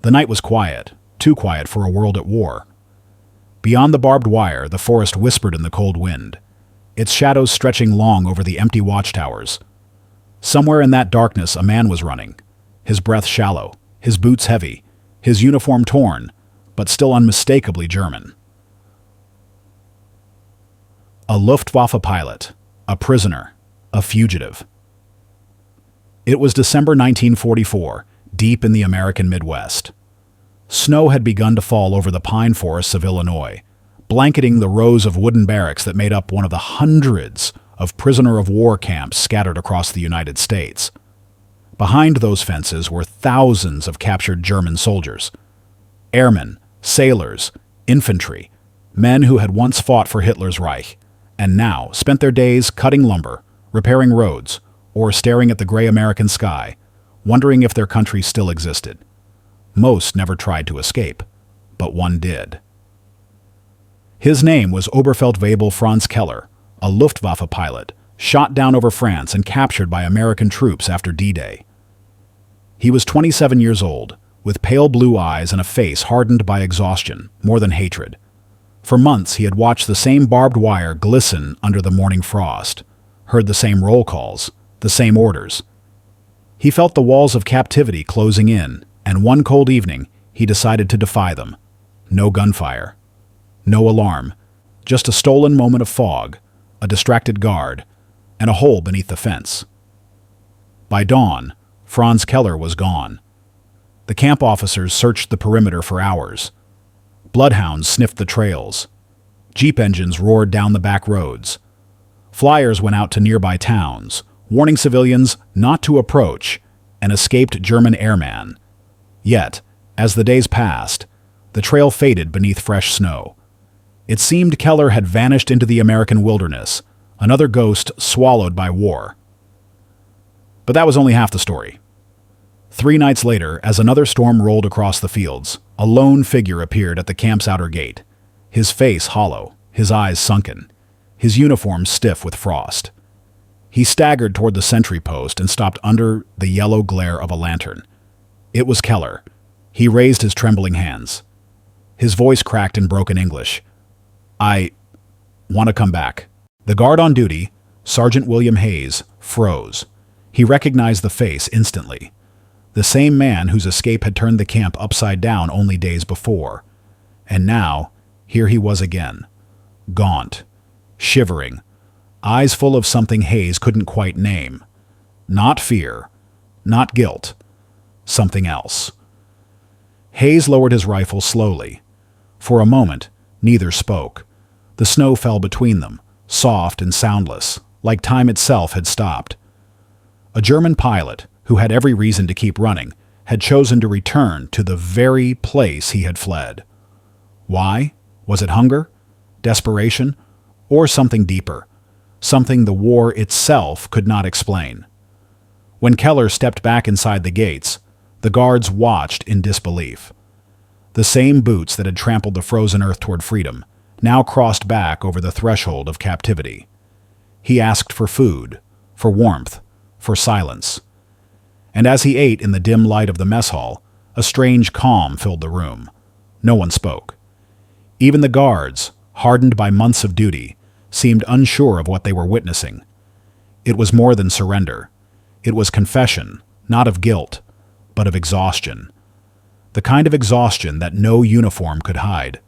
The night was quiet, too quiet for a world at war. Beyond the barbed wire, the forest whispered in the cold wind, its shadows stretching long over the empty watchtowers. Somewhere in that darkness a man was running, his breath shallow, his boots heavy, his uniform torn, but still unmistakably German. A Luftwaffe pilot, a prisoner, a fugitive. It was December 1944, deep in the American Midwest. Snow had begun to fall over the pine forests of Illinois, blanketing the rows of wooden barracks that made up one of the hundreds of prisoner-of-war camps scattered across the United States. Behind those fences were thousands of captured German soldiers. Airmen, sailors, infantry, men who had once fought for Hitler's Reich, and now spent their days cutting lumber, repairing roads, or staring at the gray American sky, wondering if their country still existed. Most never tried to escape, but one did. His name was Oberfeldwebel Franz Keller, a Luftwaffe pilot, shot down over France and captured by American troops after D-Day. He was 27 years old, with pale blue eyes and a face hardened by exhaustion, more than hatred. For months he had watched the same barbed wire glisten under the morning frost, heard the same roll calls, the same orders. He felt the walls of captivity closing in, and one cold evening he decided to defy them. No gunfire. No alarm. Just a stolen moment of fog, a distracted guard, and a hole beneath the fence. By dawn, Franz Keller was gone. The camp officers searched the perimeter for hours. Bloodhounds sniffed the trails. Jeep engines roared down the back roads. Flyers went out to nearby towns, warning civilians not to approach an escaped German airman. Yet, as the days passed, the trail faded beneath fresh snow. It seemed Keller had vanished into the American wilderness, another ghost swallowed by war. But that was only half the story. 3 nights later, as another storm rolled across the fields, a lone figure appeared at the camp's outer gate, his face hollow, his eyes sunken, his uniform stiff with frost. He staggered toward the sentry post and stopped under the yellow glare of a lantern. It was Keller. He raised his trembling hands. His voice cracked in broken English. "I want to come back." The guard on duty, Sergeant William Hayes, froze. He recognized the face instantly. The same man whose escape had turned the camp upside down only days before. And now, here he was again. Gaunt, shivering, eyes full of something Hayes couldn't quite name. Not fear, not guilt, something else. Hayes lowered his rifle slowly. For a moment, neither spoke. The snow fell between them, soft and soundless, like time itself had stopped. A German pilot, who had every reason to keep running, had chosen to return to the very place he had fled. Why? Was it hunger? Desperation? Or something deeper? Something the war itself could not explain. When Keller stepped back inside the gates, the guards watched in disbelief. The same boots that had trampled the frozen earth toward freedom now crossed back over the threshold of captivity. He asked for food, for warmth, for silence. And as he ate in the dim light of the mess hall, a strange calm filled the room. No one spoke. Even the guards, hardened by months of duty, seemed unsure of what they were witnessing. It was more than surrender. It was confession, not of guilt, but of exhaustion. The kind of exhaustion that no uniform could hide.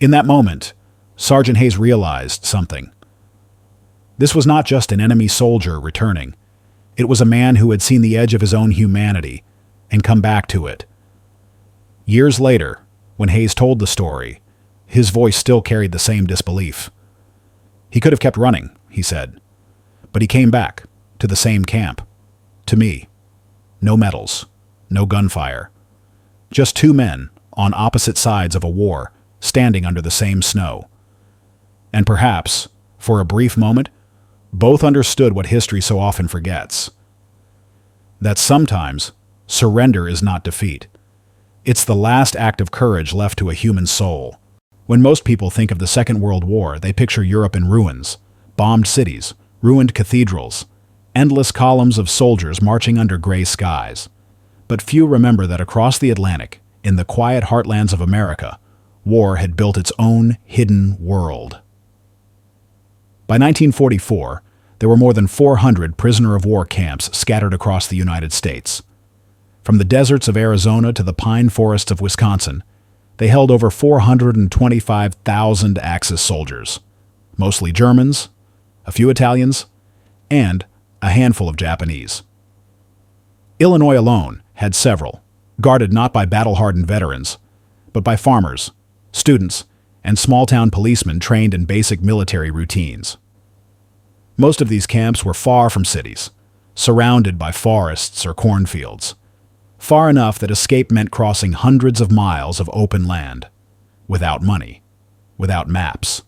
In that moment, Sergeant Hayes realized something. This was not just an enemy soldier returning. It was a man who had seen the edge of his own humanity and come back to it. Years later, when Hayes told the story, his voice still carried the same disbelief. He could have kept running, he said, but he came back to the same camp, to me. No medals, no gunfire. Just 2 men on opposite sides of a war, standing under the same snow. And perhaps, for a brief moment, both understood what history so often forgets. That sometimes, surrender is not defeat. It's the last act of courage left to a human soul. When most people think of the Second World War, they picture Europe in ruins, bombed cities, ruined cathedrals, endless columns of soldiers marching under gray skies. But few remember that across the Atlantic, in the quiet heartlands of America, war had built its own hidden world. By 1944, there were more than 400 prisoner-of-war camps scattered across the United States. From the deserts of Arizona to the pine forests of Wisconsin, they held over 425,000 Axis soldiers, mostly Germans, a few Italians, and a handful of Japanese. Illinois alone had several, guarded not by battle-hardened veterans, but by farmers, students, and small-town policemen trained in basic military routines. Most of these camps were far from cities, surrounded by forests or cornfields, far enough that escape meant crossing hundreds of miles of open land, without money, without maps,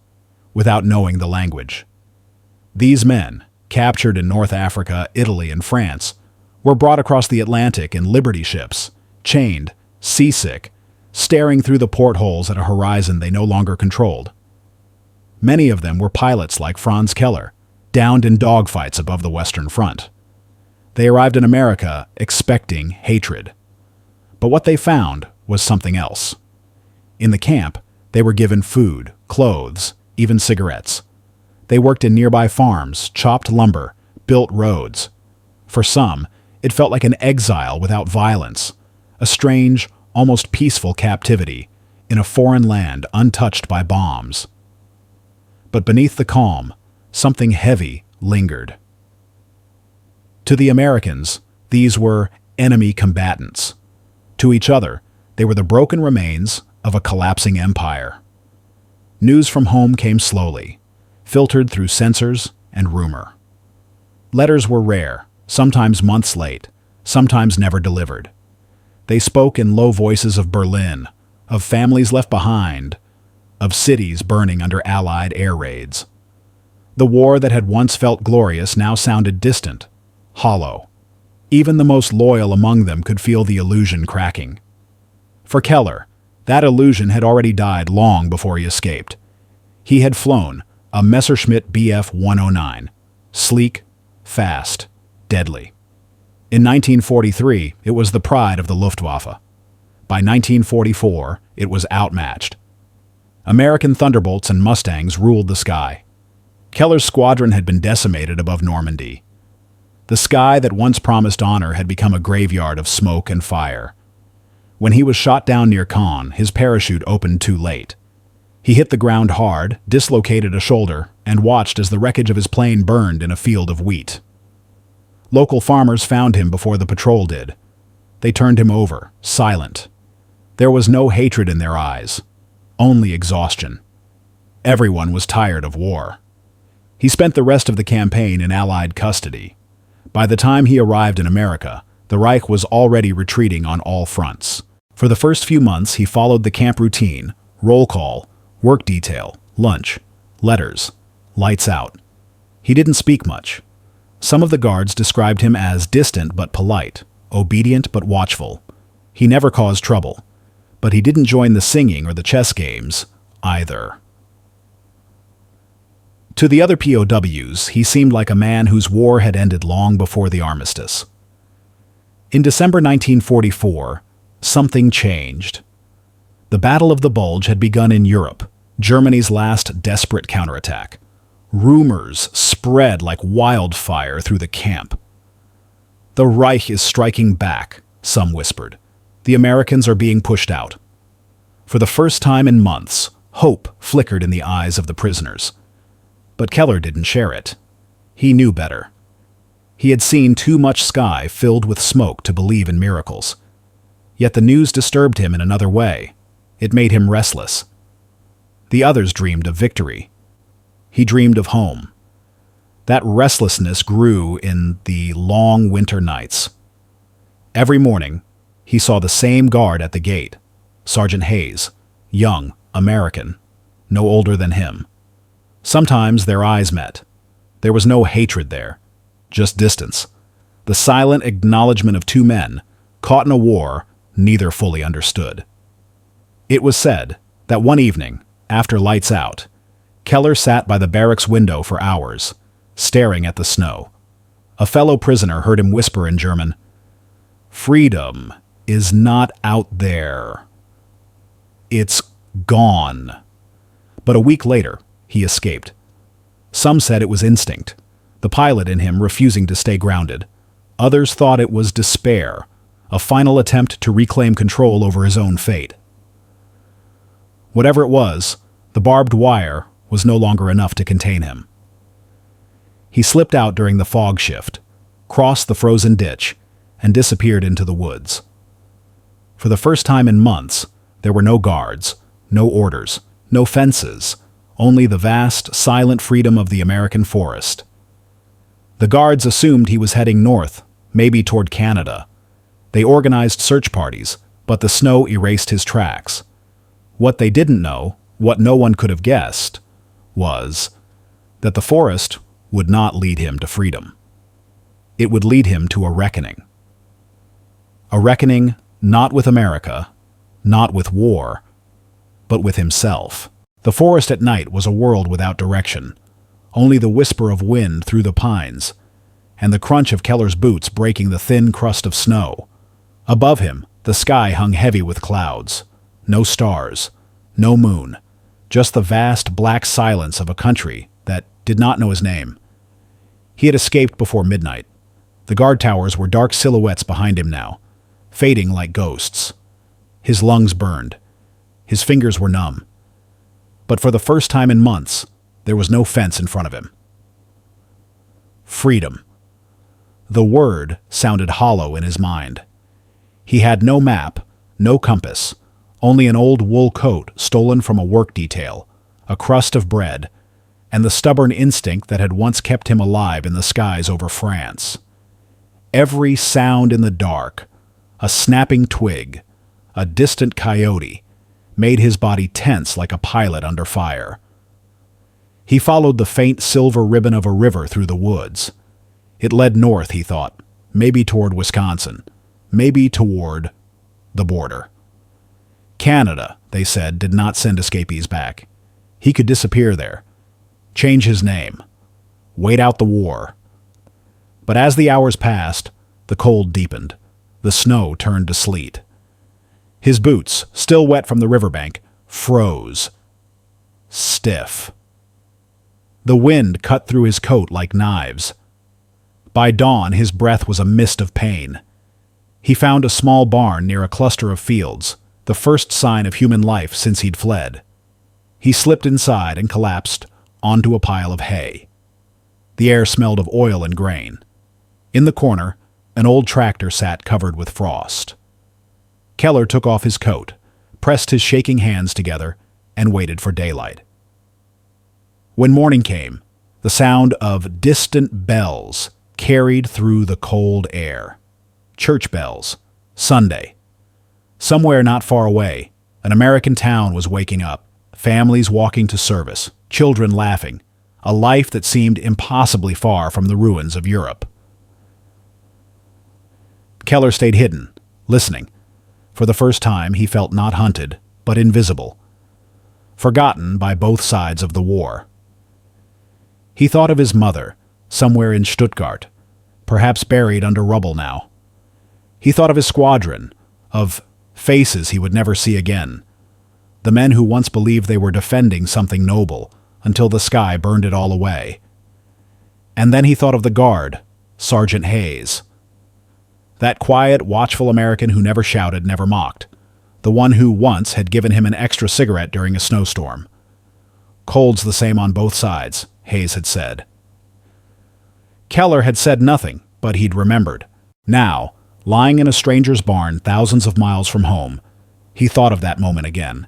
without knowing the language. These men, captured in North Africa, Italy, and France, were brought across the Atlantic in Liberty ships, chained, seasick, staring through the portholes at a horizon they no longer controlled. Many of them were pilots like Franz Keller, downed in dogfights above the Western Front. They arrived in America expecting hatred. But what they found was something else. In the camp, they were given food, clothes, even cigarettes. They worked in nearby farms, chopped lumber, built roads. For some, it felt like an exile without violence, a strange, almost peaceful captivity in a foreign land untouched by bombs. But beneath the calm, something heavy lingered. To the Americans, these were enemy combatants. To each other, they were the broken remains of a collapsing empire. News from home came slowly, filtered through censors and rumor. Letters were rare, sometimes months late, sometimes never delivered. They spoke in low voices of Berlin, of families left behind, of cities burning under Allied air raids. The war that had once felt glorious now sounded distant, hollow. Even the most loyal among them could feel the illusion cracking. For Keller, that illusion had already died long before he escaped. He had flown a Messerschmitt Bf 109, sleek, fast, deadly. In 1943, it was the pride of the Luftwaffe. By 1944, it was outmatched. American Thunderbolts and Mustangs ruled the sky. Keller's squadron had been decimated above Normandy. The sky that once promised honor had become a graveyard of smoke and fire. When he was shot down near Caen, his parachute opened too late. He hit the ground hard, dislocated a shoulder, and watched as the wreckage of his plane burned in a field of wheat. Local farmers found him before the patrol did. They turned him over, silent. There was no hatred in their eyes, only exhaustion. Everyone was tired of war. He spent the rest of the campaign in Allied custody. By the time he arrived in America, the Reich was already retreating on all fronts. For the first few months, he followed the camp routine, roll call, work detail, lunch, letters, lights out. He didn't speak much. Some of the guards described him as distant but polite, obedient but watchful. He never caused trouble, but he didn't join the singing or the chess games either. To the other POWs, he seemed like a man whose war had ended long before the armistice. In December 1944, something changed. The Battle of the Bulge had begun in Europe, Germany's last desperate counterattack. Rumors spread like wildfire through the camp. The Reich is striking back, some whispered. The Americans are being pushed out. For the first time in months, hope flickered in the eyes of the prisoners. But Keller didn't share it. He knew better. He had seen too much sky filled with smoke to believe in miracles. Yet the news disturbed him in another way. It made him restless. The others dreamed of victory. He dreamed of home. That restlessness grew in the long winter nights. Every morning, he saw the same guard at the gate, Sergeant Hayes, young, American, no older than him. Sometimes their eyes met. There was no hatred there, just distance. The silent acknowledgement of two men, caught in a war neither fully understood. It was said that one evening, after lights out, Keller sat by the barracks window for hours, staring at the snow. A fellow prisoner heard him whisper in German, Freedom is not out there. It's gone. But a week later, he escaped. Some said it was instinct, the pilot in him refusing to stay grounded. Others thought it was despair, a final attempt to reclaim control over his own fate. Whatever it was, the barbed wire was no longer enough to contain him. He slipped out during the fog shift, crossed the frozen ditch, and disappeared into the woods. For the first time in months, there were no guards, no orders, no fences, only the vast, silent freedom of the American forest. The guards assumed he was heading north, maybe toward Canada. They organized search parties, but the snow erased his tracks. What they didn't know, what no one could have guessed, was that the forest would not lead him to freedom. It would lead him to a reckoning. A reckoning not with America, not with war, but with himself. The forest at night was a world without direction, only the whisper of wind through the pines, and the crunch of Keller's boots breaking the thin crust of snow. Above him, the sky hung heavy with clouds. No stars, no moon, just the vast black silence of a country that did not know his name. He had escaped before midnight. The guard towers were dark silhouettes behind him now, fading like ghosts. His lungs burned. His fingers were numb. But for the first time in months, there was no fence in front of him. Freedom. The word sounded hollow in his mind. He had no map, no compass, only an old wool coat stolen from a work detail, a crust of bread, and the stubborn instinct that had once kept him alive in the skies over France. Every sound in the dark, a snapping twig, a distant coyote, made his body tense like a pilot under fire. He followed the faint silver ribbon of a river through the woods. It led north, he thought, maybe toward Wisconsin, maybe toward the border. Canada, they said, did not send escapees back. He could disappear there, change his name, wait out the war. But as the hours passed, the cold deepened. The snow turned to sleet. His boots, still wet from the riverbank, froze. Stiff. The wind cut through his coat like knives. By dawn, his breath was a mist of pain. He found a small barn near a cluster of fields, the first sign of human life since he'd fled. He slipped inside and collapsed onto a pile of hay. The air smelled of oil and grain. In the corner, an old tractor sat covered with frost. Keller took off his coat, pressed his shaking hands together, and waited for daylight. When morning came, the sound of distant bells carried through the cold air. Church bells. Sunday. Somewhere not far away, an American town was waking up, families walking to service, children laughing, a life that seemed impossibly far from the ruins of Europe. Keller stayed hidden, listening. For the first time, he felt not hunted, but invisible, forgotten by both sides of the war. He thought of his mother, somewhere in Stuttgart, perhaps buried under rubble now. He thought of his squadron, of faces he would never see again, the men who once believed they were defending something noble until the sky burned it all away. And then he thought of the guard, Sergeant Hayes. That quiet, watchful American who never shouted, never mocked, the one who once had given him an extra cigarette during a snowstorm. Cold's the same on both sides, Hayes had said. Keller had said nothing, but he'd remembered. Now, lying in a stranger's barn thousands of miles from home, he thought of that moment again,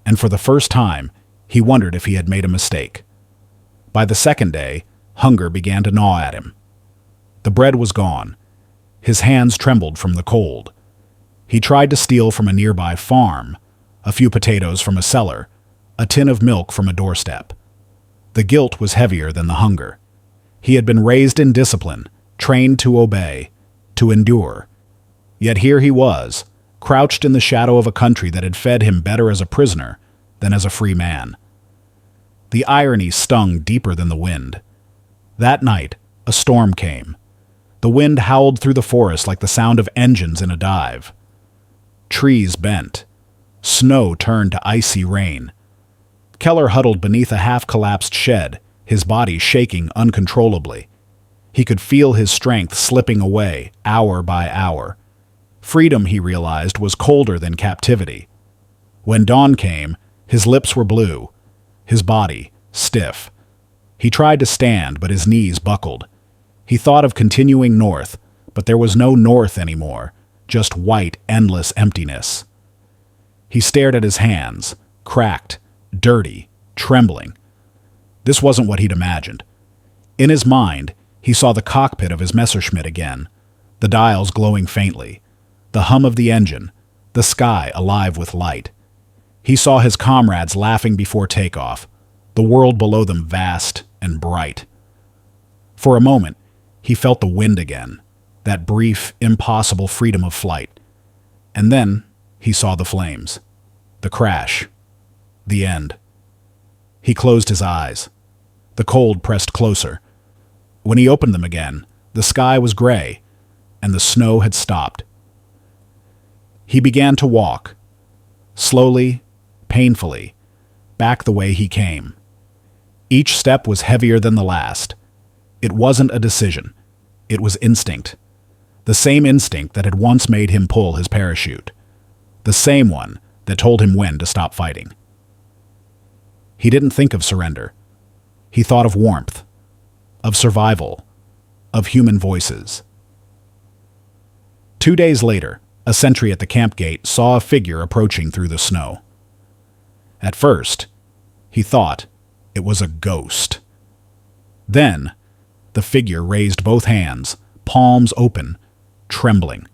and for the first time, he wondered if he had made a mistake. By the second day, hunger began to gnaw at him. The bread was gone. His hands trembled from the cold. He tried to steal from a nearby farm, a few potatoes from a cellar, a tin of milk from a doorstep. The guilt was heavier than the hunger. He had been raised in discipline, trained to obey, to endure. Yet here he was, crouched in the shadow of a country that had fed him better as a prisoner than as a free man. The irony stung deeper than the wind. That night, a storm came. The wind howled through the forest like the sound of engines in a dive. Trees bent. Snow turned to icy rain. Keller huddled beneath a half-collapsed shed, his body shaking uncontrollably. He could feel his strength slipping away, hour by hour. Freedom, he realized, was colder than captivity. When dawn came, his lips were blue, his body stiff. He tried to stand, but his knees buckled. He thought of continuing north, but there was no north anymore, just white, endless emptiness. He stared at his hands, cracked, dirty, trembling. This wasn't what he'd imagined. In his mind, he saw the cockpit of his Messerschmitt again, the dials glowing faintly, the hum of the engine, the sky alive with light. He saw his comrades laughing before takeoff, the world below them vast and bright. For a moment, he felt the wind again, that brief, impossible freedom of flight. And then he saw the flames, the crash, the end. He closed his eyes. The cold pressed closer. When he opened them again, the sky was gray, and the snow had stopped. He began to walk, slowly, painfully, back the way he came. Each step was heavier than the last. It wasn't a decision. It was instinct. The same instinct that had once made him pull his parachute. The same one that told him when to stop fighting. He didn't think of surrender. He thought of warmth, of survival, of human voices. 2 days later, a sentry at the camp gate saw a figure approaching through the snow. At first, he thought it was a ghost. Then, the figure raised both hands, palms open, trembling.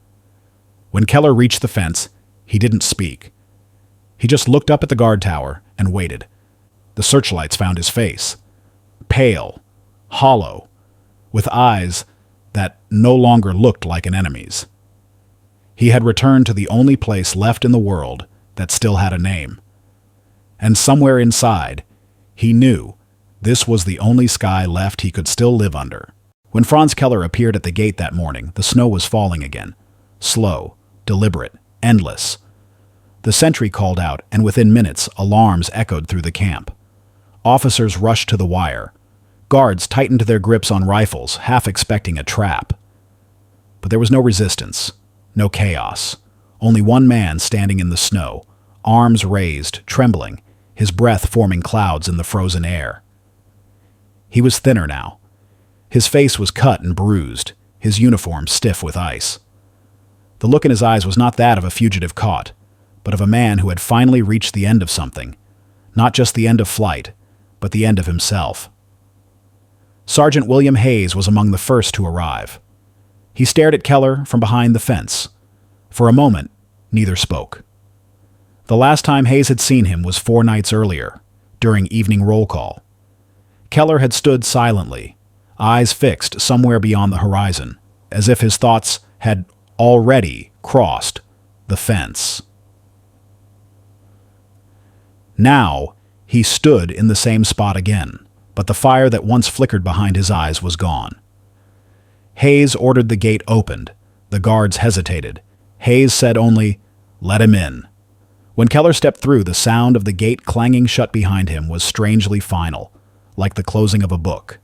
When Keller reached the fence, he didn't speak. He just looked up at the guard tower and waited. The searchlights found his face. Pale, hollow, with eyes that no longer looked like an enemy's. He had returned to the only place left in the world that still had a name. And somewhere inside, he knew this was the only sky left he could still live under. When Franz Keller appeared at the gate that morning, the snow was falling again. Slow, deliberate, endless. The sentry called out, and within minutes, alarms echoed through the camp. Officers rushed to the wire. Guards tightened their grips on rifles, half expecting a trap. But there was no resistance, no chaos. Only one man standing in the snow, arms raised, trembling, his breath forming clouds in the frozen air. He was thinner now. His face was cut and bruised, his uniform stiff with ice. The look in his eyes was not that of a fugitive caught, but of a man who had finally reached the end of something. Not just the end of flight, but the end of himself. Sergeant William Hayes was among the first to arrive. He stared at Keller from behind the fence. For a moment, neither spoke. The last time Hayes had seen him was 4 nights earlier, during evening roll call. Keller had stood silently, eyes fixed somewhere beyond the horizon, as if his thoughts had already crossed the fence. Now, he stood in the same spot again, but the fire that once flickered behind his eyes was gone. Hayes ordered the gate opened. The guards hesitated. Hayes said only, "Let him in." When Keller stepped through, the sound of the gate clanging shut behind him was strangely final, like the closing of a book.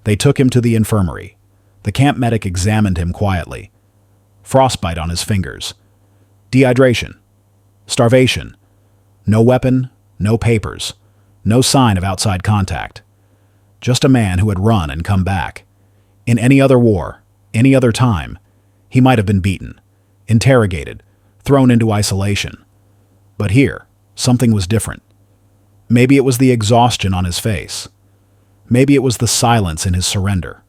They took him to the infirmary. The camp medic examined him quietly. Frostbite on his fingers. Dehydration. Starvation. No weapon, no papers. No sign of outside contact. Just a man who had run and come back. In any other war, any other time, he might have been beaten, interrogated, thrown into isolation. But here, something was different. Maybe it was the exhaustion on his face. Maybe it was the silence in his surrender.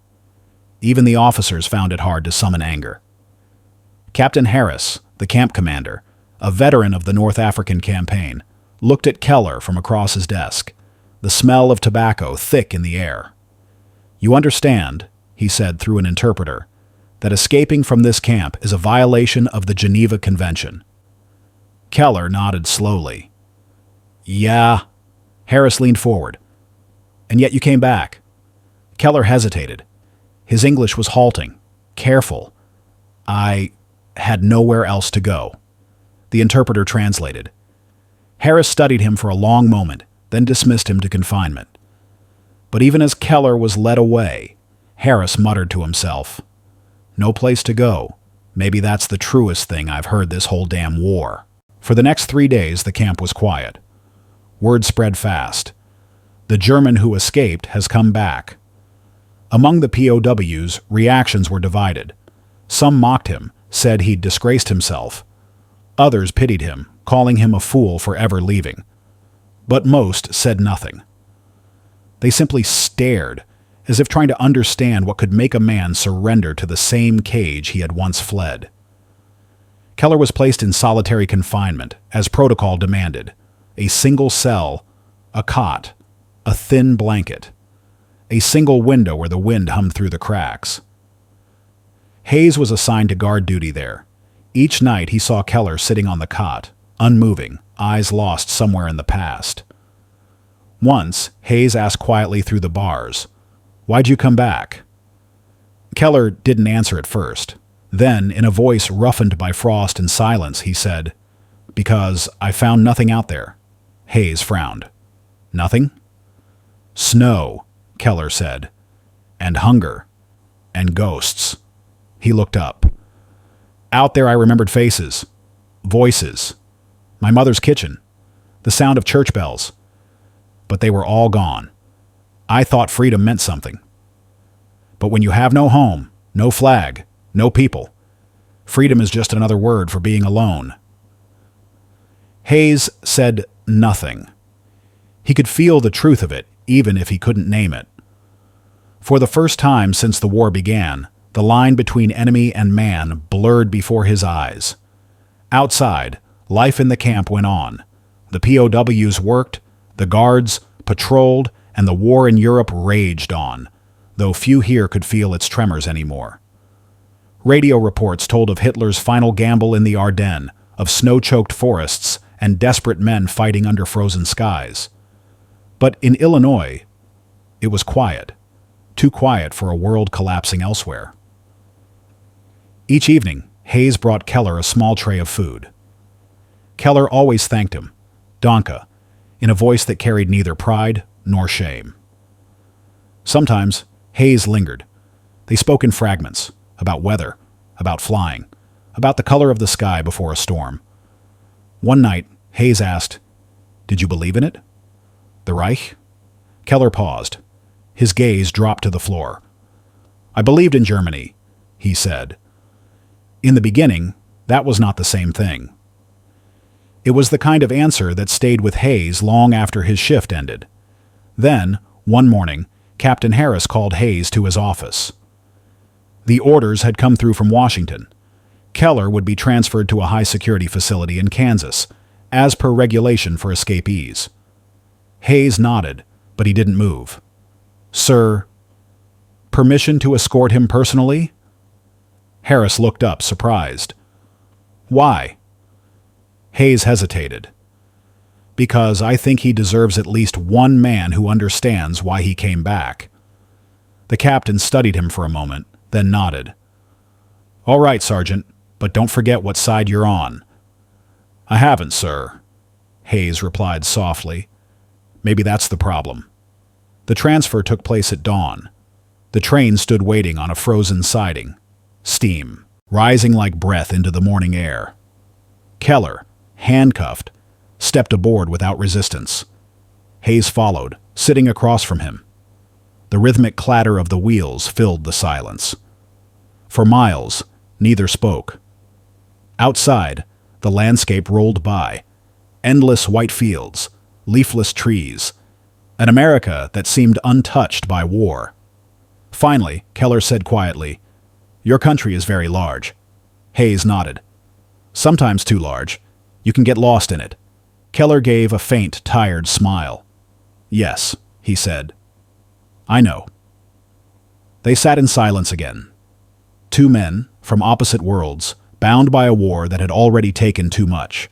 Even the officers found it hard to summon anger. Captain Harris, the camp commander, a veteran of the North African campaign, looked at Keller from across his desk, the smell of tobacco thick in the air. "You understand," he said through an interpreter, "that escaping from this camp is a violation of the Geneva Convention." Keller nodded slowly. "Yeah." Harris leaned forward. "And yet you came back." Keller hesitated. His English was halting, Careful. I had nowhere else to go. The interpreter translated. Harris studied him for a long moment, then dismissed him to confinement. But even as Keller was led away, Harris muttered to himself, "No place to go. Maybe that's the truest thing I've heard this whole damn war." For the next 3 days, the camp was quiet. Word spread fast. The German who escaped has come back. Among the POWs, reactions were divided. Some mocked him, said he'd disgraced himself. Others pitied him, calling him a fool for ever leaving. But most said nothing. They simply stared, as if trying to understand what could make a man surrender to the same cage he had once fled. Keller was placed in solitary confinement, as protocol demanded. A single cell, a cot, a thin blanket, a single window where the wind hummed through the cracks. Hayes was assigned to guard duty there. Each night he saw Keller sitting on the cot, unmoving, eyes lost somewhere in the past. Once, Hayes asked quietly through the bars, "Why'd you come back?" Keller didn't answer at first. Then, in a voice roughened by frost and silence, he said, "Because I found nothing out there." Hayes frowned. "Nothing?" "Snow," Keller said, "and hunger, and ghosts." He looked up. Out there I remembered faces, voices, my mother's kitchen, the sound of church bells. But they were all gone. I thought freedom meant something. But when you have no home, no flag, no people, freedom is just another word for being alone. Hayes said nothing. He could feel the truth of it, even if he couldn't name it. For the first time since the war began, the line between enemy and man blurred before his eyes. Outside, life in the camp went on. The POWs worked, the guards patrolled, and the war in Europe raged on, though few here could feel its tremors anymore. Radio reports told of Hitler's final gamble in the Ardennes, of snow-choked forests and desperate men fighting under frozen skies. But in Illinois, it was quiet, too quiet for a world collapsing elsewhere. Each evening, Hayes brought Keller a small tray of food. Keller always thanked him, "Danke," in a voice that carried neither pride nor shame. Sometimes, Hayes lingered. They spoke in fragments, about weather, about flying, about the color of the sky before a storm. One night, Hayes asked, "Did you believe in it? The Reich?" Keller paused. His gaze dropped to the floor. "I believed in Germany," he said. In the beginning, that was not the same thing. It was the kind of answer that stayed with Hayes long after his shift ended. Then, one morning, Captain Harris called Hayes to his office. The orders had come through from Washington. Keller would be transferred to a high-security facility in Kansas, as per regulation for escapees. Hayes nodded, but he didn't move. "Sir, permission to escort him personally?" Harris looked up, surprised. "Why?" Hayes hesitated. "Because I think he deserves at least one man who understands why he came back." The captain studied him for a moment, then nodded. "All right, Sergeant, but don't forget what side you're on." "I haven't, sir," Hayes replied softly. "Maybe that's the problem." The transfer took place at dawn. The train stood waiting on a frozen siding. Steam, rising like breath into the morning air. Keller, handcuffed, stepped aboard without resistance. Hayes followed, sitting across from him. The rhythmic clatter of the wheels filled the silence. For miles, neither spoke. Outside, the landscape rolled by. Endless white fields, leafless trees, an America that seemed untouched by war. Finally, Keller said quietly, "Your country is very large." Hayes nodded. "Sometimes too large. You can get lost in it." Keller gave a faint, tired smile. "Yes," he said. "I know." They sat in silence again. Two men, from opposite worlds, bound by a war that had already taken too much.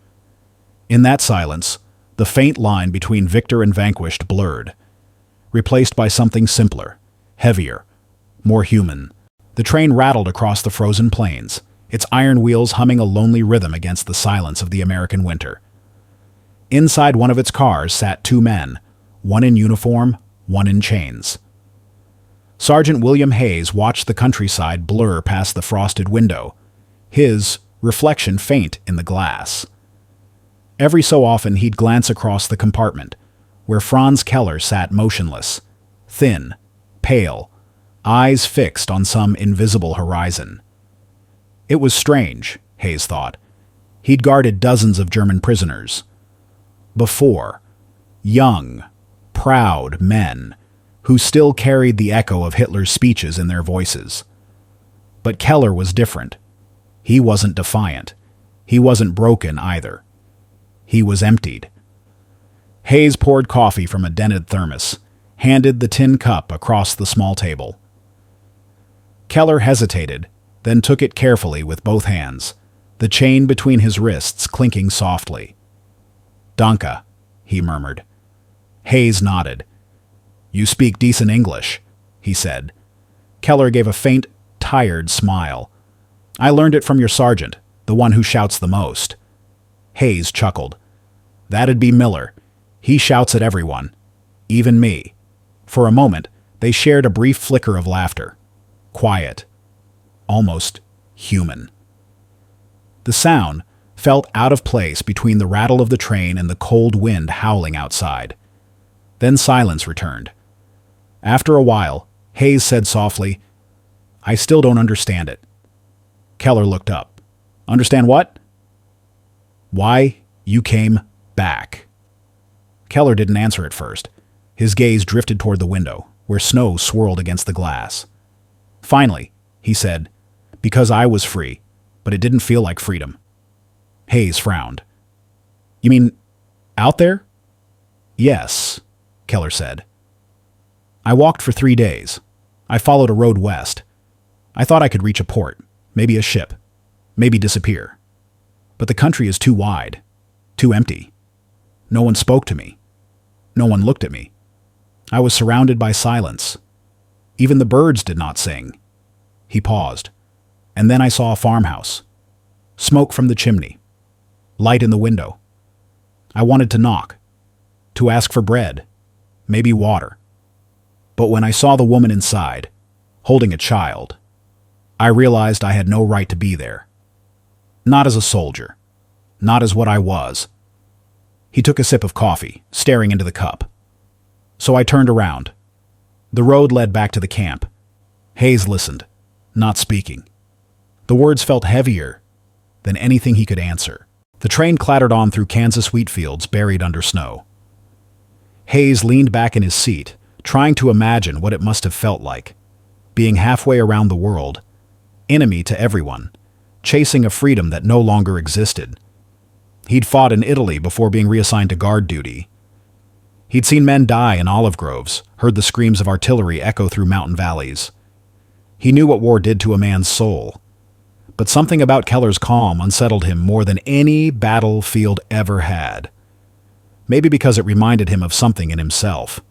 In that silence, the faint line between victor and vanquished blurred, replaced by something simpler, heavier, more human, The train rattled across the frozen plains, its iron wheels humming a lonely rhythm against the silence of the American winter. Inside one of its cars sat two men, one in uniform, one in chains. Sergeant William Hayes watched the countryside blur past the frosted window, his reflection faint in the glass. Every so often he'd glance across the compartment, where Franz Keller sat motionless, thin, pale, eyes fixed on some invisible horizon. It was strange, Hayes thought. He'd guarded dozens of German prisoners before, young, proud men who still carried the echo of Hitler's speeches in their voices. But Keller was different. He wasn't defiant. He wasn't broken either. He was emptied. Hayes poured coffee from a dented thermos, handed the tin cup across the small table. Keller hesitated, then took it carefully with both hands, the chain between his wrists clinking softly. "Danke," he murmured. Hayes nodded. "You speak decent English," he said. Keller gave a faint, tired smile. "I learned it from your sergeant, the one who shouts the most." Hayes chuckled. "That'd be Miller. He shouts at everyone, even me." For a moment, they shared a brief flicker of laughter. Quiet. Almost human. The sound felt out of place between the rattle of the train and the cold wind howling outside. Then silence returned. After a while, Hayes said softly, "I still don't understand it." Keller looked up. "Understand what?" "Why you came back." Keller didn't answer at first. His gaze drifted toward the window, where snow swirled against the glass. Finally, he said, "Because I was free, but it didn't feel like freedom." Hayes frowned. "You mean out there?" "Yes," Keller said. "I walked for 3 days. I followed a road west. I thought I could reach a port, maybe a ship, maybe disappear. But the country is too wide, too empty. No one spoke to me. No one looked at me. I was surrounded by silence. Even the birds did not sing." He paused. "And then I saw a farmhouse. Smoke from the chimney. Light in the window. I wanted to knock, to ask for bread, maybe water. But when I saw the woman inside, holding a child, I realized I had no right to be there. Not as a soldier. Not as what I was." He took a sip of coffee, staring into the cup. "So I turned around. The road led back to the camp." Hayes listened, not speaking. The words felt heavier than anything he could answer. The train clattered on through Kansas wheat fields buried under snow. Hayes leaned back in his seat, trying to imagine what it must have felt like, being halfway around the world, enemy to everyone, chasing a freedom that no longer existed. He'd fought in Italy before being reassigned to guard duty. He'd seen men die in olive groves, heard the screams of artillery echo through mountain valleys. He knew what war did to a man's soul. But something about Keller's calm unsettled him more than any battlefield ever had. Maybe because it reminded him of something in himself.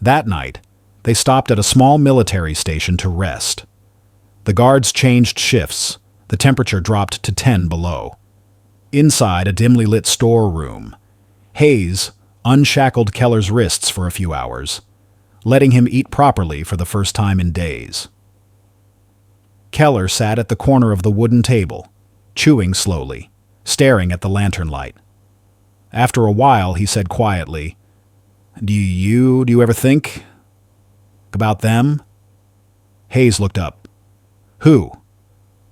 That night, they stopped at a small military station to rest. The guards changed shifts. The temperature dropped to 10 below. Inside a dimly lit storeroom, Hayes unshackled Keller's wrists for a few hours, letting him eat properly for the first time in days. Keller sat at the corner of the wooden table, chewing slowly, staring at the lantern light. After a while, he said quietly, Do you ever think about them?" Hayes looked up. "Who?"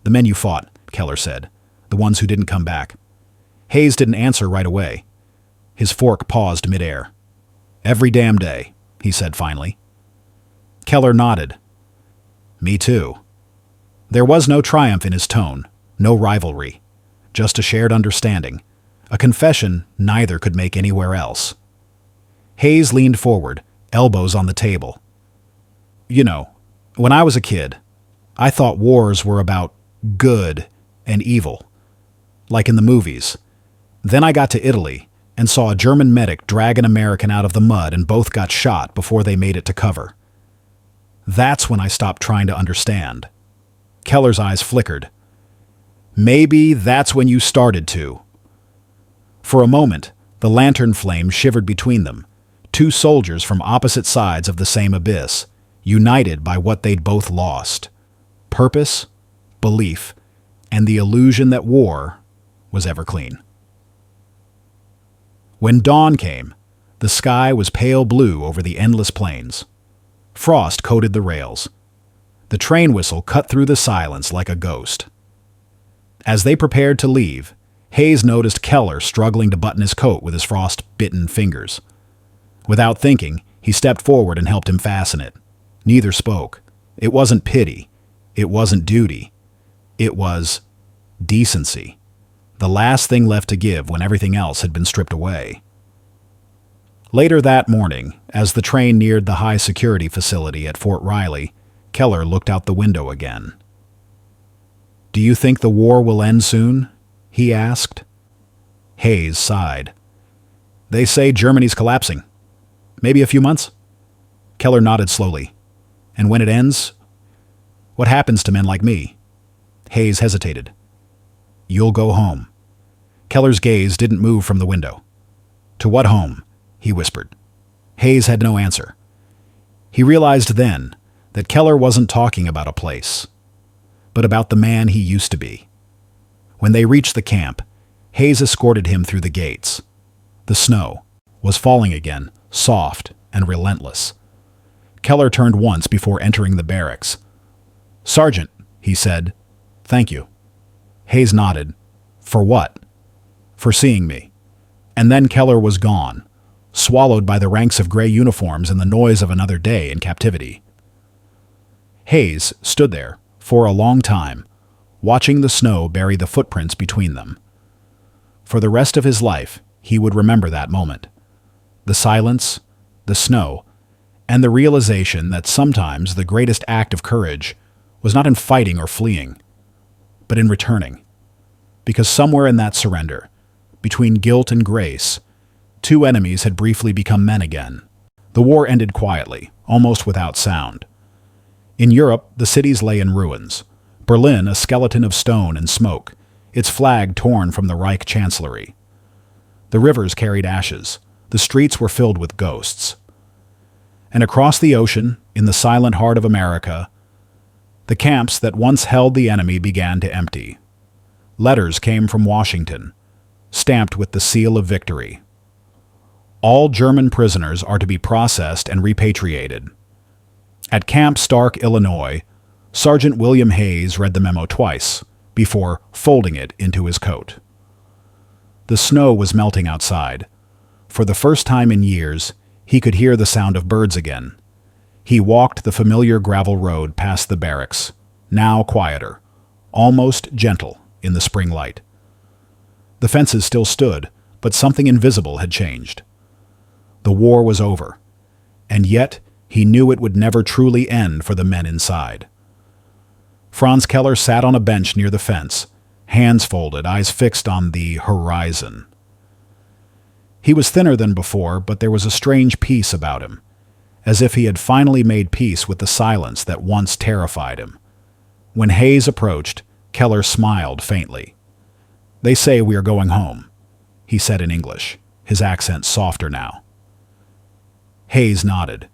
"The men you fought," Keller said, "the ones who didn't come back." Hayes didn't answer right away. His fork paused midair. "Every damn day," he said finally. Keller nodded. "Me too." There was no triumph in his tone, no rivalry, just a shared understanding, a confession neither could make anywhere else. Hayes leaned forward, elbows on the table. "You know, when I was a kid, I thought wars were about good and evil, like in the movies. Then I got to Italy and saw a German medic drag an American out of the mud and both got shot before they made it to cover. That's when I stopped trying to understand. Keller's eyes flickered. Maybe that's when you started to. For a moment, the lantern flame shivered between them, two soldiers from opposite sides of the same abyss, united by what they'd both lost: purpose, belief, and the illusion that war was ever clean. When dawn came, the sky was pale blue over the endless plains. Frost coated the rails. The train whistle cut through the silence like a ghost. As they prepared to leave, Hayes noticed Keller struggling to button his coat with his frost-bitten fingers. Without thinking, he stepped forward and helped him fasten it. Neither spoke. It wasn't pity. It wasn't duty. It was decency. The last thing left to give when everything else had been stripped away. Later that morning, as the train neared the high-security facility at Fort Riley, Keller looked out the window again. "Do you think the war will end soon?" he asked. Hayes sighed. "They say Germany's collapsing. Maybe a few months?" Keller nodded slowly. "And when it ends, what happens to men like me?" Hayes hesitated. "You'll go home." Keller's gaze didn't move from the window. "To what home?" he whispered. Hayes had no answer. He realized then that Keller wasn't talking about a place, but about the man he used to be. When they reached the camp, Hayes escorted him through the gates. The snow was falling again, soft and relentless. Keller turned once before entering the barracks. "Sergeant," he said, "thank you." Hayes nodded. "For what?" "For seeing me." And then Keller was gone, swallowed by the ranks of gray uniforms and the noise of another day in captivity. Hayes stood there for a long time, watching the snow bury the footprints between them. For the rest of his life, he would remember that moment. The silence, the snow, and the realization that sometimes the greatest act of courage was not in fighting or fleeing, but in returning. Because somewhere in that surrender, between guilt and grace, two enemies had briefly become men again. The war ended quietly, almost without sound. In Europe, the cities lay in ruins. Berlin, a skeleton of stone and smoke, its flag torn from the Reich Chancellery. The rivers carried ashes. The streets were filled with ghosts. And across the ocean, in the silent heart of America, the camps that once held the enemy began to empty. Letters came from Washington, stamped with the seal of victory. All German prisoners are to be processed and repatriated. At Camp Stark, Illinois, Sergeant William Hayes read the memo twice before folding it into his coat. The snow was melting outside. For the first time in years, he could hear the sound of birds again. He walked the familiar gravel road past the barracks, now quieter, almost gentle in the spring light. The fences still stood, but something invisible had changed. The war was over, and yet he knew it would never truly end for the men inside. Franz Keller sat on a bench near the fence, hands folded, eyes fixed on the horizon. He was thinner than before, but there was a strange peace about him, as if he had finally made peace with the silence that once terrified him. When Hayes approached, Keller smiled faintly. "They say we are going home," he said in English, his accent softer now. Hayes nodded.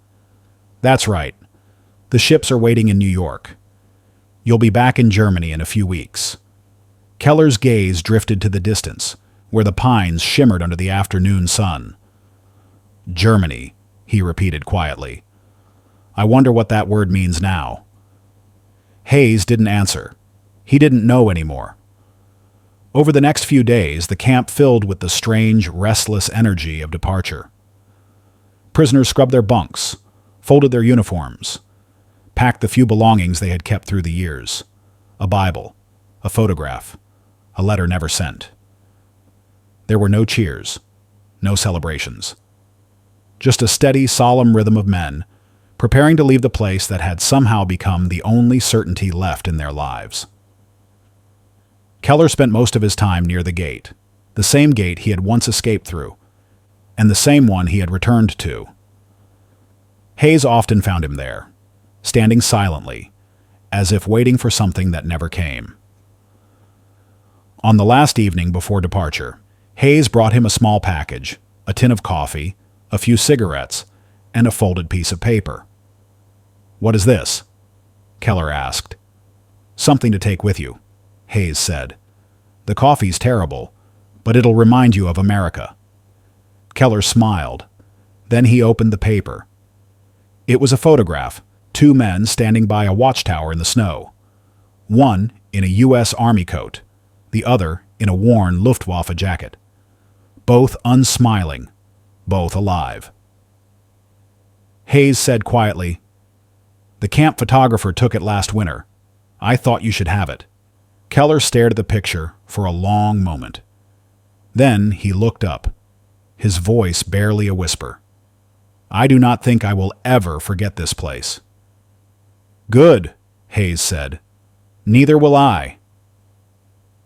"That's right. The ships are waiting in New York. You'll be back in Germany in a few weeks." Keller's gaze drifted to the distance, where the pines shimmered under the afternoon sun. "Germany," he repeated quietly. "I wonder what that word means now." Hayes didn't answer. He didn't know anymore. Over the next few days, the camp filled with the strange, restless energy of departure. Prisoners scrubbed their bunks, folded their uniforms, packed the few belongings they had kept through the years: a Bible, a photograph, a letter never sent. There were no cheers, no celebrations. Just a steady, solemn rhythm of men, preparing to leave the place that had somehow become the only certainty left in their lives. Keller spent most of his time near the gate, the same gate he had once escaped through, and the same one he had returned to. Hayes often found him there, standing silently, as if waiting for something that never came. On the last evening before departure, Hayes brought him a small package, a tin of coffee, a few cigarettes, and a folded piece of paper. "What is this?" Keller asked. "Something to take with you," Hayes said. "The coffee's terrible, but it'll remind you of America." Keller smiled. Then he opened the paper. It was a photograph, two men standing by a watchtower in the snow. One in a U.S. Army coat, the other in a worn Luftwaffe jacket. Both unsmiling, both alive. Hayes said quietly, "The camp photographer took it last winter. I thought you should have it." Keller stared at the picture for a long moment. Then he looked up, his voice barely a whisper. "I do not think I will ever forget this place." "Good," Hayes said. "Neither will I."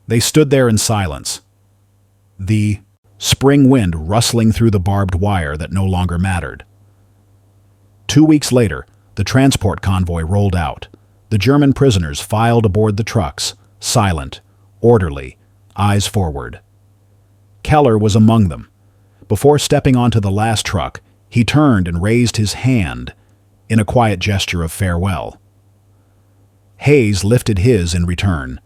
They stood there in silence, the spring wind rustling through the barbed wire that no longer mattered. 2 weeks later, the transport convoy rolled out. The German prisoners filed aboard the trucks, silent, orderly, eyes forward. Keller was among them. Before stepping onto the last truck, he turned and raised his hand in a quiet gesture of farewell. Hayes lifted his in return.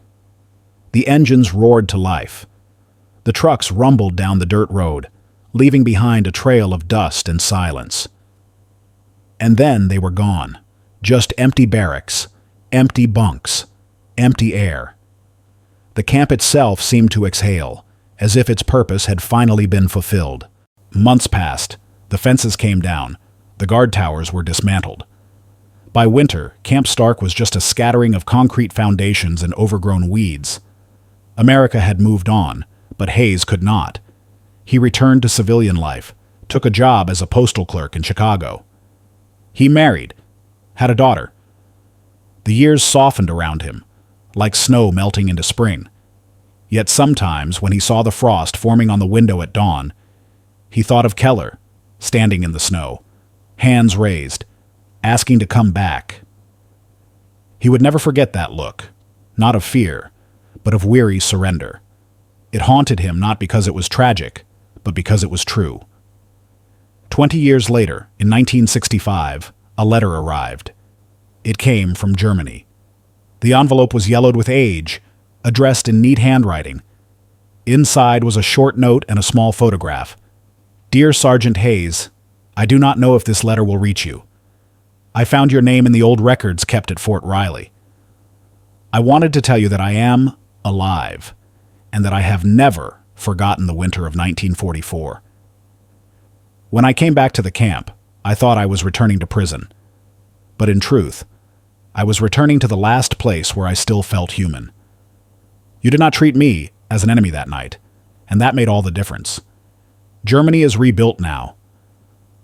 The engines roared to life. The trucks rumbled down the dirt road, leaving behind a trail of dust and silence. And then they were gone. Just empty barracks, empty bunks, empty air. The camp itself seemed to exhale, as if its purpose had finally been fulfilled. Months passed. The fences came down. The guard towers were dismantled. By winter, Camp Stark was just a scattering of concrete foundations and overgrown weeds. America had moved on, but Hayes could not. He returned to civilian life, took a job as a postal clerk in Chicago. He married, had a daughter. The years softened around him, like snow melting into spring. Yet sometimes, when he saw the frost forming on the window at dawn, he thought of Keller, standing in the snow, hands raised, asking to come back. He would never forget that look, not of fear, but of weary surrender. It haunted him not because it was tragic, but because it was true. 20 years later, in 1965, a letter arrived. It came from Germany. The envelope was yellowed with age, addressed in neat handwriting. Inside was a short note and a small photograph. "Dear Sergeant Hayes, I do not know if this letter will reach you. I found your name in the old records kept at Fort Riley. I wanted to tell you that I am alive, and that I have never forgotten the winter of 1944. When I came back to the camp, I thought I was returning to prison. But in truth, I was returning to the last place where I still felt human. You did not treat me as an enemy that night, and that made all the difference. Germany is rebuilt now.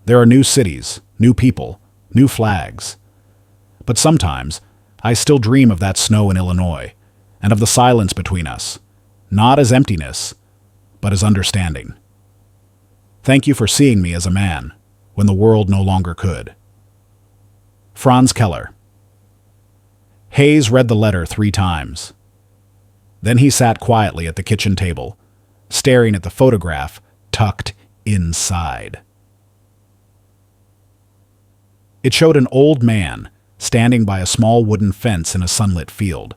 There are new cities, new people, new flags. But sometimes, I still dream of that snow in Illinois, and of the silence between us, not as emptiness, but as understanding. Thank you for seeing me as a man, when the world no longer could." Franz Keller. Hayes read the letter 3 times. Then he sat quietly at the kitchen table, staring at the photograph tucked inside. It showed an old man standing by a small wooden fence in a sunlit field.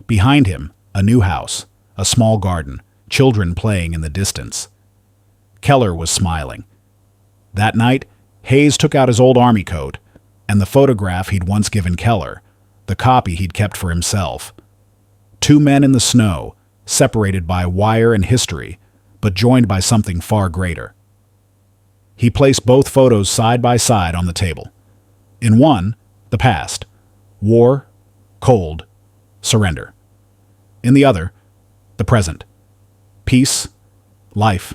Behind him, a new house, a small garden, children playing in the distance. Keller was smiling. That night, Hayes took out his old army coat and the photograph he'd once given Keller, the copy he'd kept for himself. 2 men in the snow, separated by wire and history, but joined by something far greater. He placed both photos side by side on the table. In one, the past, war, cold, surrender. In the other, the present, peace, life,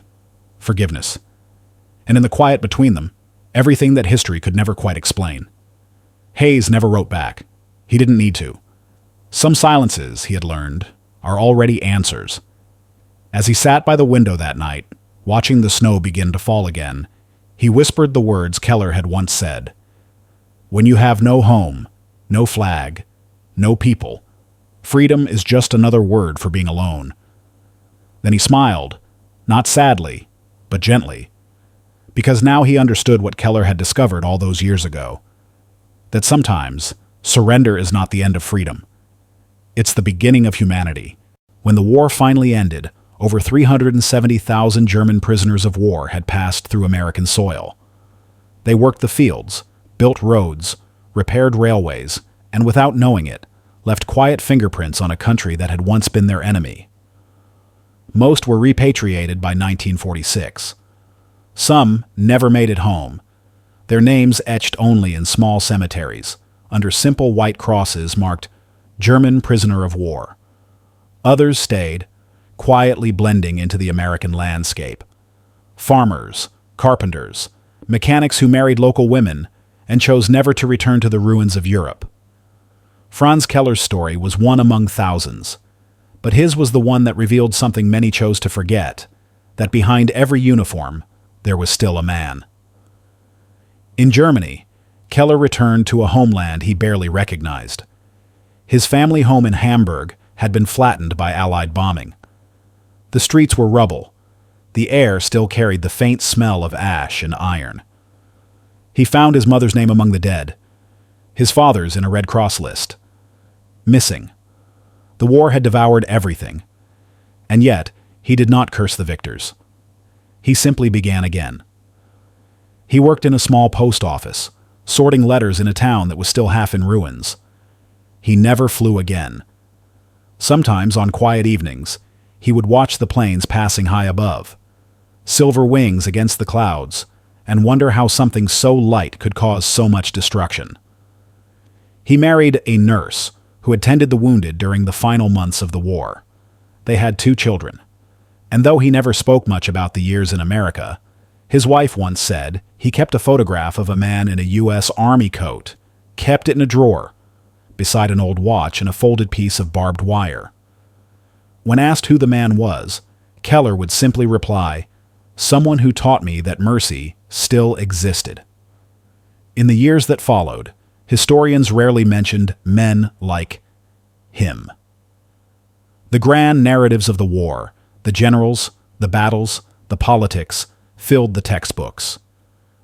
forgiveness. And in the quiet between them, everything that history could never quite explain. Hayes never wrote back. He didn't need to. Some silences, he had learned, are already answers. As he sat by the window that night, watching the snow begin to fall again, he whispered the words Keller had once said, "When you have no home, no flag, no people. Freedom is just another word for being alone. Then he smiled, not sadly, but gently, because now he understood what Keller had discovered all those years ago, that sometimes surrender is not the end of freedom. It's the beginning of humanity. When the war finally ended, over 370,000 German prisoners of war had passed through American soil. They worked the fields, built roads, repaired railways, and without knowing it, left quiet fingerprints on a country that had once been their enemy. Most were repatriated by 1946. Some never made it home, their names etched only in small cemeteries, under simple white crosses marked German Prisoner of War. Others stayed, quietly blending into the American landscape. Farmers, carpenters, mechanics who married local women and chose never to return to the ruins of Europe. Franz Keller's story was one among thousands, but his was the one that revealed something many chose to forget, that behind every uniform, there was still a man. In Germany, Keller returned to a homeland he barely recognized. His family home in Hamburg had been flattened by Allied bombing. The streets were rubble. The air still carried the faint smell of ash and iron. He found his mother's name among the dead, his father's in a Red Cross list. Missing. The war had devoured everything. And yet, he did not curse the victors. He simply began again. He worked in a small post office, sorting letters in a town that was still half in ruins. He never flew again. Sometimes, on quiet evenings, he would watch the planes passing high above, silver wings against the clouds, and wonder how something so light could cause so much destruction. He married a nurse who had tended the wounded during the final months of the war. They had 2 children, and though he never spoke much about the years in America, his wife once said he kept a photograph of a man in a U.S. Army coat, kept it in a drawer, beside an old watch and a folded piece of barbed wire. When asked who the man was, Keller would simply reply, "Someone who taught me that mercy still existed." In the years that followed, historians rarely mentioned men like him. The grand narratives of the war, the generals, the battles, the politics, filled the textbooks.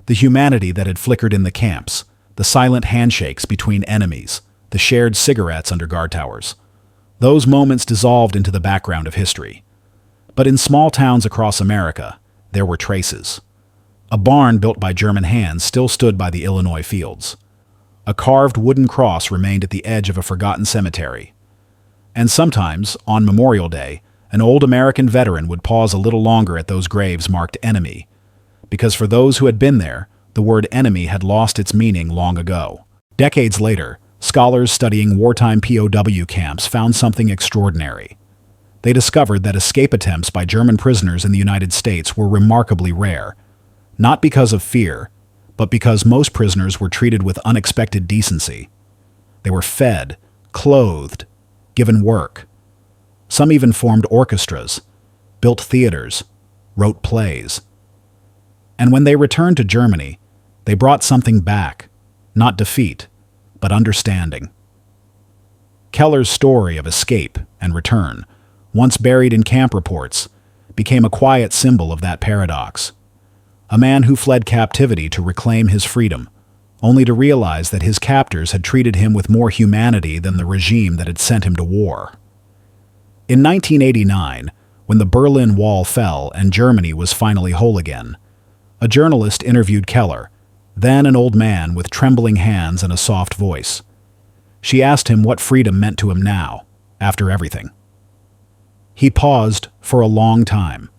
The humanity that had flickered in the camps, the silent handshakes between enemies, the shared cigarettes under guard towers. Those moments dissolved into the background of history. But in small towns across America, there were traces. A barn built by German hands still stood by the Illinois fields. A carved wooden cross remained at the edge of a forgotten cemetery. And sometimes, on Memorial Day, an old American veteran would pause a little longer at those graves marked enemy, because for those who had been there, the word enemy had lost its meaning long ago. Decades later, scholars studying wartime POW camps found something extraordinary. They discovered that escape attempts by German prisoners in the United States were remarkably rare, not because of fear, but because most prisoners were treated with unexpected decency. They were fed, clothed, given work. Some even formed orchestras, built theaters, wrote plays. And when they returned to Germany, they brought something back, not defeat, but understanding. Keller's story of escape and return, once buried in camp reports, became a quiet symbol of that paradox. A man who fled captivity to reclaim his freedom, only to realize that his captors had treated him with more humanity than the regime that had sent him to war. In 1989, when the Berlin Wall fell and Germany was finally whole again, a journalist interviewed Keller, then an old man with trembling hands and a soft voice. She asked him what freedom meant to him now, after everything. He paused for a long time.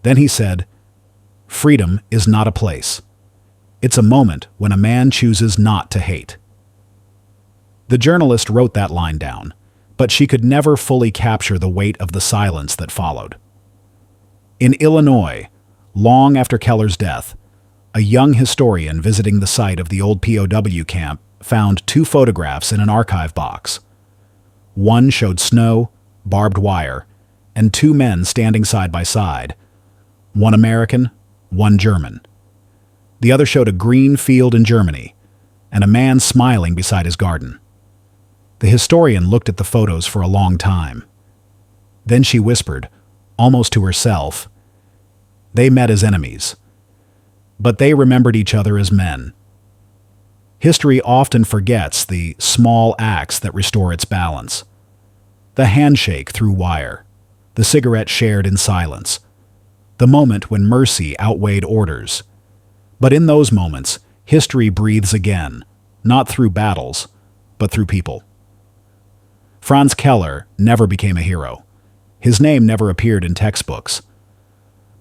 Then he said, "Freedom is not a place. It's a moment when a man chooses not to hate." The journalist wrote that line down, but she could never fully capture the weight of the silence that followed. In Illinois, long after Keller's death, a young historian visiting the site of the old POW camp found 2 photographs in an archive box. One showed snow, barbed wire, and 2 men standing side by side, one American, one German. The other showed a green field in Germany, and a man smiling beside his garden. The historian looked at the photos for a long time. Then she whispered, almost to herself, "They met as enemies, but they remembered each other as men." History often forgets the small acts that restore its balance. The handshake through wire, the cigarette shared in silence, the moment when mercy outweighed orders. But in those moments, history breathes again, not through battles, but through people. Franz Keller never became a hero. His name never appeared in textbooks.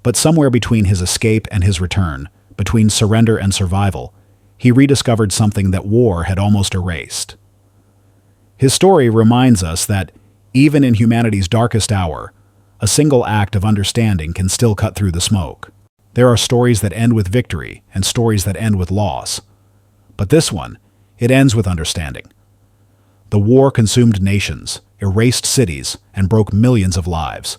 But somewhere between his escape and his return, between surrender and survival, he rediscovered something that war had almost erased. His story reminds us that, even in humanity's darkest hour, a single act of understanding can still cut through the smoke. There are stories that end with victory and stories that end with loss. But this one, it ends with understanding. The war consumed nations, erased cities, and broke millions of lives.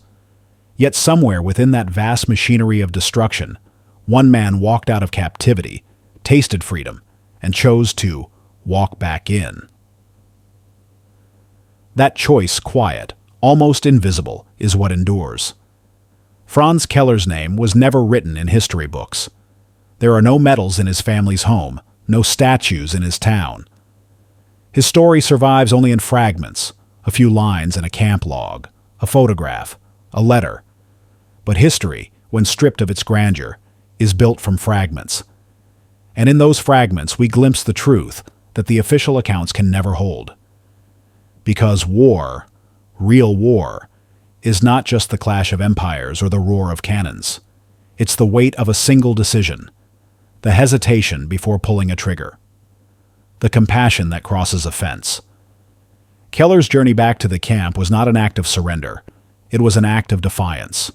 Yet somewhere within that vast machinery of destruction, one man walked out of captivity, tasted freedom, and chose to walk back in. That choice, quiet, almost invisible, is what endures. Franz Keller's name was never written in history books. There are no medals in his family's home, no statues in his town. His story survives only in fragments, a few lines in a camp log, a photograph, a letter. But history, when stripped of its grandeur, is built from fragments. And in those fragments we glimpse the truth that the official accounts can never hold. Because war, real war, is not just the clash of empires or the roar of cannons. It's the weight of a single decision, the hesitation before pulling a trigger, the compassion that crosses a fence. Keller's journey back to the camp was not an act of surrender. It was an act of defiance.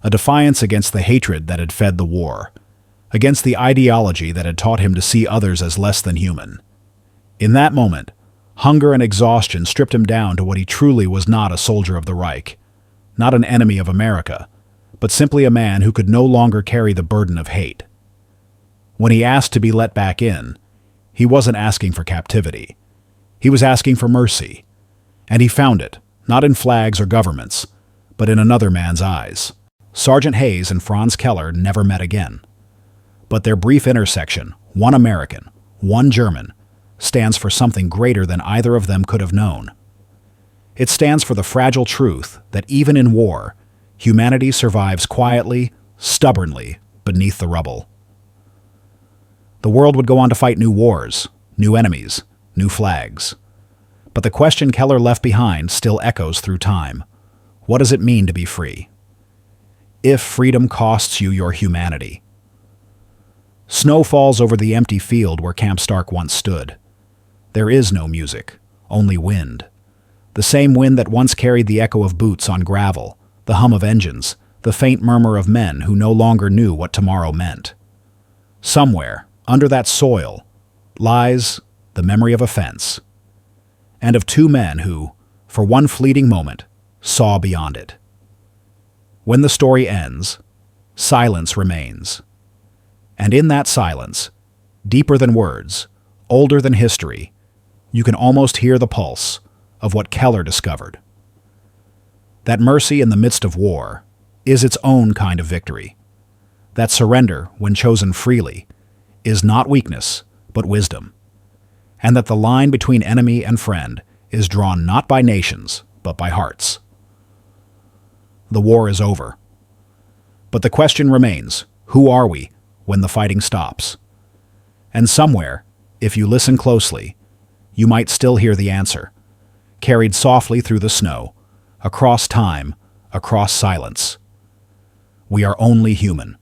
A defiance against the hatred that had fed the war, against the ideology that had taught him to see others as less than human. In that moment, hunger and exhaustion stripped him down to what he truly was: not a soldier of the Reich, not an enemy of America, but simply a man who could no longer carry the burden of hate. When he asked to be let back in, he wasn't asking for captivity. He was asking for mercy. And he found it, not in flags or governments, but in another man's eyes. Sergeant Hayes and Franz Keller never met again. But their brief intersection, one American, one German, stands for something greater than either of them could have known. It stands for the fragile truth that even in war, humanity survives quietly, stubbornly, beneath the rubble. The world would go on to fight new wars, new enemies, new flags. But the question Keller left behind still echoes through time. What does it mean to be free? If freedom costs you your humanity. Snow falls over the empty field where Camp Stark once stood. There is no music, only wind. The same wind that once carried the echo of boots on gravel, the hum of engines, the faint murmur of men who no longer knew what tomorrow meant. Somewhere, under that soil, lies the memory of a fence, and of two men who, for one fleeting moment, saw beyond it. When the story ends, silence remains. And in that silence, deeper than words, older than history, you can almost hear the pulse of what Keller discovered. That mercy in the midst of war is its own kind of victory. That surrender, when chosen freely, is not weakness, but wisdom. And that the line between enemy and friend is drawn not by nations, but by hearts. The war is over. But the question remains, who are we when the fighting stops? And somewhere, if you listen closely, you might still hear the answer, carried softly through the snow, across time, across silence. We are only human.